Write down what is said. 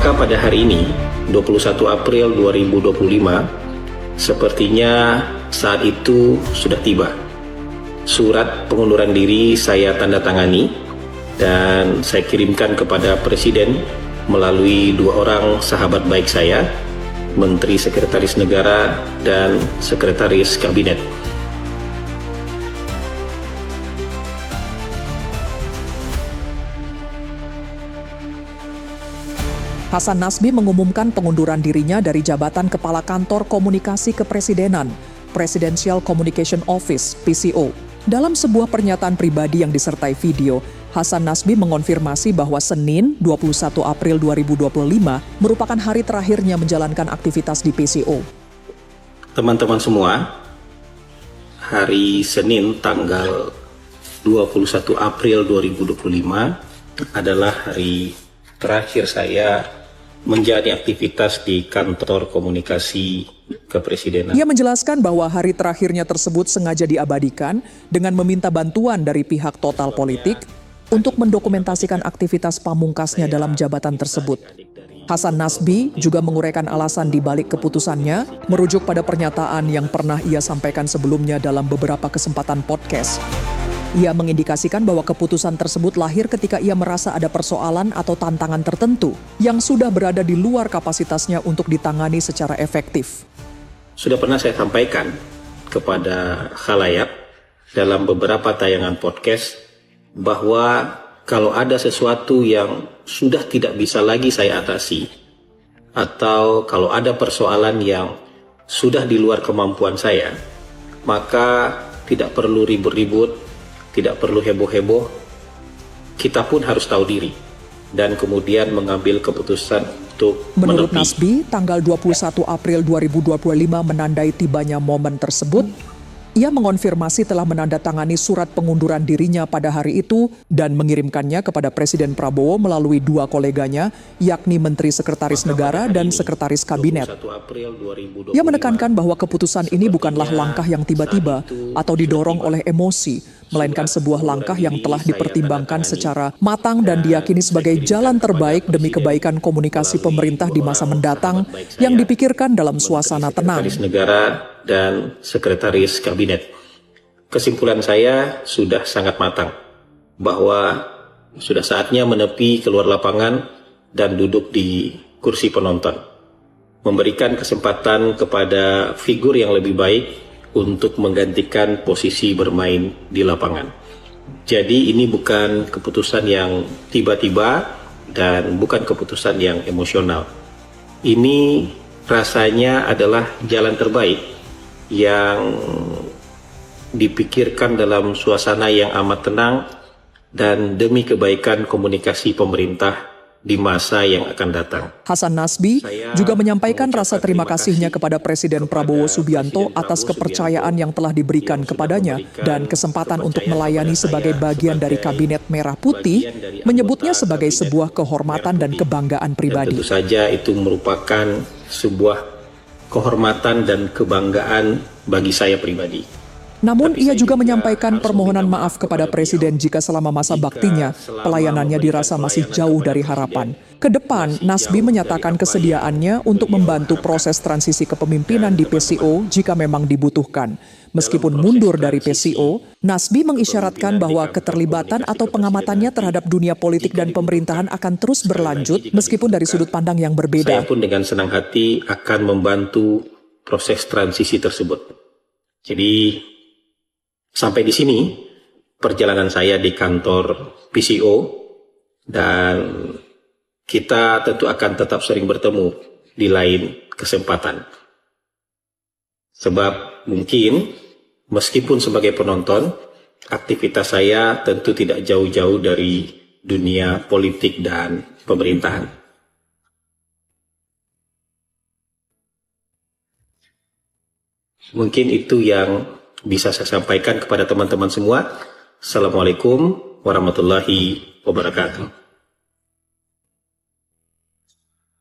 Maka pada hari ini, 21 April 2025, sepertinya saat itu sudah tiba. Surat pengunduran diri saya tanda tangani dan saya kirimkan kepada Presiden melalui 2 orang sahabat baik saya, Menteri Sekretaris Negara dan Sekretaris Kabinet. Hasan Nasbi mengumumkan pengunduran dirinya dari jabatan Kepala Kantor Komunikasi Kepresidenan, Presidential Communication Office, PCO. Dalam sebuah pernyataan pribadi yang disertai video, Hasan Nasbi mengonfirmasi bahwa Senin, 21 April 2025 merupakan hari terakhirnya menjalankan aktivitas di PCO. Teman-teman semua, hari Senin tanggal 21 April 2025 adalah hari terakhir saya menjadi aktivitas di Kantor Komunikasi Kepresidenan. Ia menjelaskan bahwa hari terakhirnya tersebut sengaja diabadikan dengan meminta bantuan dari pihak Total Politik untuk mendokumentasikan aktivitas pamungkasnya dalam jabatan tersebut. Hasan Nasbi juga menguraikan alasan di balik keputusannya, merujuk pada pernyataan yang pernah ia sampaikan sebelumnya dalam beberapa kesempatan podcast. Ia mengindikasikan bahwa keputusan tersebut lahir ketika ia merasa ada persoalan atau tantangan tertentu yang sudah berada di luar kapasitasnya untuk ditangani secara efektif. Sudah pernah saya sampaikan kepada khalayak dalam beberapa tayangan podcast bahwa kalau ada sesuatu yang sudah tidak bisa lagi saya atasi, atau kalau ada persoalan yang sudah di luar kemampuan saya, maka tidak perlu ribut-ribut, tidak perlu heboh-heboh, kita pun harus tahu diri dan kemudian mengambil keputusan untuk Menurut menepi. Nasbi, tanggal 21 April 2025 menandai tibanya momen tersebut. Ia mengonfirmasi telah menandatangani surat pengunduran dirinya pada hari itu dan mengirimkannya kepada Presiden Prabowo melalui 2 koleganya, yakni Menteri Sekretaris Negara dan Sekretaris Kabinet. Ia menekankan bahwa keputusan ini bukanlah langkah yang tiba-tiba atau didorong oleh emosi, melainkan sebuah langkah yang telah dipertimbangkan secara matang dan diyakini sebagai jalan terbaik demi kebaikan komunikasi pemerintah di masa mendatang yang dipikirkan dalam suasana tenang. Sekretaris Negara dan Sekretaris Kabinet. Kesimpulan saya sudah sangat matang bahwa sudah saatnya menepi keluar lapangan dan duduk di kursi penonton, memberikan kesempatan kepada figur yang lebih baik untuk menggantikan posisi bermain di lapangan. Jadi ini bukan keputusan yang tiba-tiba dan bukan keputusan yang emosional. Ini rasanya adalah jalan terbaik yang dipikirkan dalam suasana yang amat tenang dan demi kebaikan komunikasi pemerintah di masa yang akan datang. Hasan Nasbi juga menyampaikan rasa terima kasihnya kepada Presiden Prabowo Subianto atas kepercayaan yang telah diberikan kepadanya dan kesempatan untuk melayani sebagai bagian dari Kabinet Merah Putih, menyebutnya sebagai sebuah kehormatan dan kebanggaan pribadi. Tentu saja itu merupakan sebuah kehormatan dan kebanggaan bagi saya pribadi. Namun ia juga menyampaikan permohonan maaf kepada Presiden jika selama masa baktinya pelayanannya dirasa masih jauh dari harapan. Kedepan, Nasbi menyatakan kesediaannya untuk membantu proses transisi kepemimpinan di PCO jika memang dibutuhkan. Meskipun mundur dari PCO, Nasbi mengisyaratkan bahwa keterlibatan atau pengamatannya terhadap dunia politik dan pemerintahan akan terus berlanjut meskipun dari sudut pandang yang berbeda. Saya pun dengan senang hati akan membantu proses transisi tersebut. Jadi sampai di sini perjalanan saya di kantor PCO dan kita tentu akan tetap sering bertemu di lain kesempatan. Sebab mungkin meskipun sebagai penonton, aktivitas saya tentu tidak jauh-jauh dari dunia politik dan pemerintahan. Mungkin itu yang bisa saya sampaikan kepada teman-teman semua. Assalamualaikum warahmatullahi wabarakatuh.